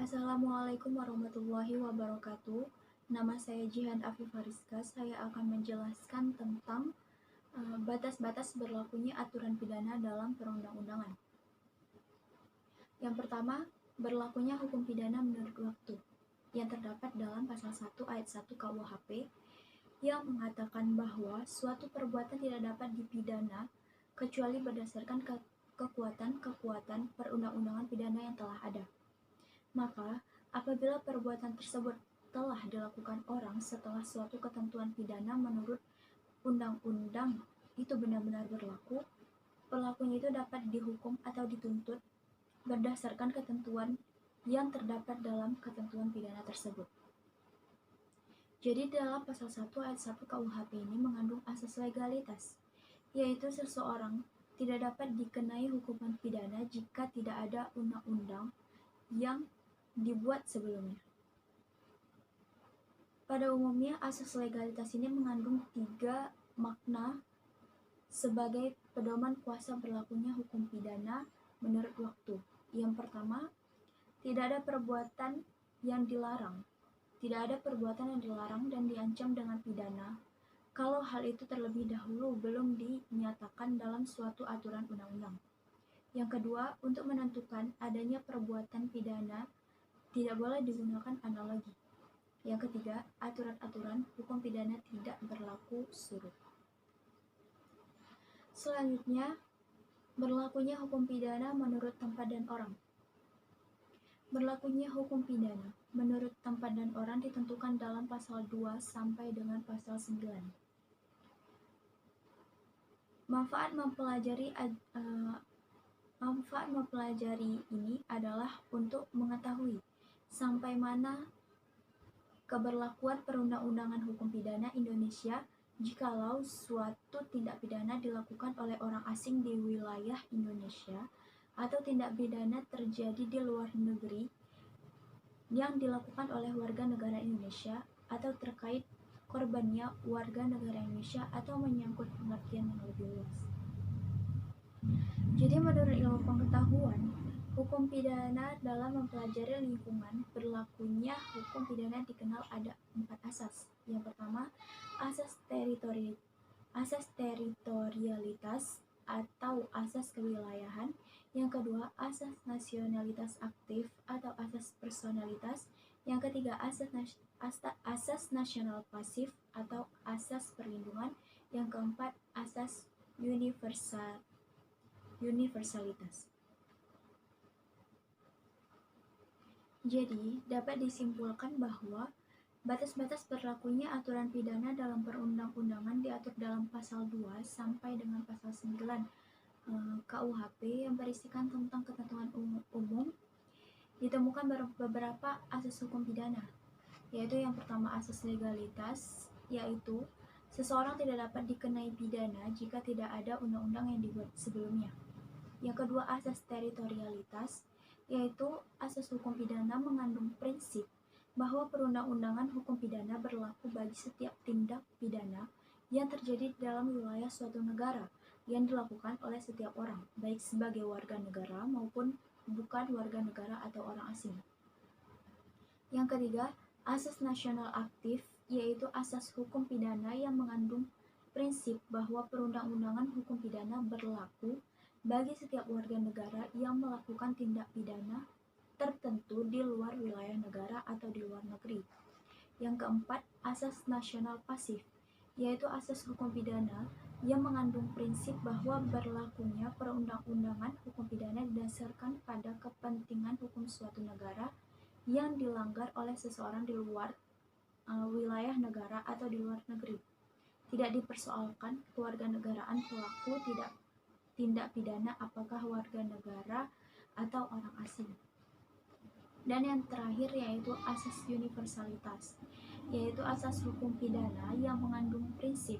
Assalamualaikum warahmatullahi wabarakatuh. Nama saya Jihan Afifah Rizka. Saya akan menjelaskan tentang batas-batas berlakunya aturan pidana dalam perundang-undangan. Yang pertama, berlakunya hukum pidana menurut waktu yang terdapat dalam pasal 1 ayat 1 KUHP yang mengatakan bahwa suatu perbuatan tidak dapat dipidana kecuali berdasarkan kekuatan perundang-undangan pidana yang telah ada. Maka, apabila perbuatan tersebut telah dilakukan orang setelah suatu ketentuan pidana menurut undang-undang itu benar-benar berlaku, pelakunya itu dapat dihukum atau dituntut berdasarkan ketentuan yang terdapat dalam ketentuan pidana tersebut. Jadi dalam pasal 1 ayat 1 KUHP ini mengandung asas legalitas, yaitu seseorang tidak dapat dikenai hukuman pidana jika tidak ada undang-undang yang dibuat sebelumnya. Pada umumnya, asas legalitas ini mengandung 3 makna sebagai pedoman kuasa berlakunya hukum pidana menurut waktu. Yang pertama, tidak ada perbuatan yang dilarang. Tidak ada perbuatan yang dilarang dan diancam dengan pidana kalau hal itu terlebih dahulu belum dinyatakan dalam suatu aturan undang-undang. Yang kedua, untuk menentukan adanya perbuatan pidana tidak boleh digunakan analogi. Yang ketiga, aturan-aturan hukum pidana tidak berlaku surut. Selanjutnya, berlakunya hukum pidana menurut tempat dan orang. Berlakunya hukum pidana menurut tempat dan orang ditentukan dalam pasal 2 sampai dengan pasal 9. Manfaat mempelajari ini adalah untuk mengetahui sampai mana keberlakuan perundang-undangan hukum pidana Indonesia jikalau suatu tindak pidana dilakukan oleh orang asing di wilayah Indonesia atau tindak pidana terjadi di luar negeri yang dilakukan oleh warga negara Indonesia atau terkait korbannya warga negara Indonesia atau menyangkut pengertian yang lebih luas. Jadi menurut ilmu pengetahuan, hukum pidana dalam mempelajari lingkungan berlakunya hukum pidana dikenal ada 4 asas. Yang pertama, asas teritorialitas atau asas kewilayahan. Yang kedua, asas nasionalitas aktif atau asas personalitas. Yang ketiga, asas nasional pasif atau asas perlindungan. Yang keempat, asas universalitas. Jadi, dapat disimpulkan bahwa batas-batas berlakunya aturan pidana dalam perundang-undangan diatur dalam pasal 2 sampai dengan pasal 9 KUHP yang berisikan tentang ketentuan umum. Ditemukan beberapa asas hukum pidana, yaitu yang pertama asas legalitas, yaitu seseorang tidak dapat dikenai pidana jika tidak ada undang-undang yang dibuat sebelumnya. Yang kedua, asas teritorialitas, yaitu asas hukum pidana mengandung prinsip bahwa perundang-undangan hukum pidana berlaku bagi setiap tindak pidana yang terjadi dalam wilayah suatu negara yang dilakukan oleh setiap orang, baik sebagai warga negara maupun bukan warga negara atau orang asing. Yang ketiga, asas nasional aktif, yaitu asas hukum pidana yang mengandung prinsip bahwa perundang-undangan hukum pidana berlaku bagi setiap warga negara yang melakukan tindak pidana tertentu di luar wilayah negara atau di luar negeri. Yang keempat, asas nasional pasif, yaitu asas hukum pidana yang mengandung prinsip bahwa berlakunya perundang-undangan hukum pidana didasarkan pada kepentingan hukum suatu negara yang dilanggar oleh seseorang di luar wilayah negara atau di luar negeri. Tidak dipersoalkan kewarganegaraan pelaku tindak pidana apakah warga negara atau orang asing. Dan yang terakhir yaitu asas universalitas, yaitu asas hukum pidana yang mengandung prinsip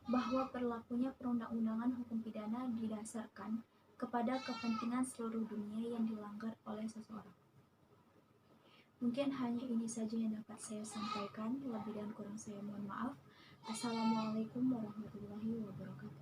bahwa berlakunya perundang-undangan hukum pidana didasarkan kepada kepentingan seluruh dunia yang dilanggar oleh seseorang. Mungkin hanya ini saja yang dapat saya sampaikan, lebih dan kurang saya mohon maaf. Assalamualaikum warahmatullahi wabarakatuh.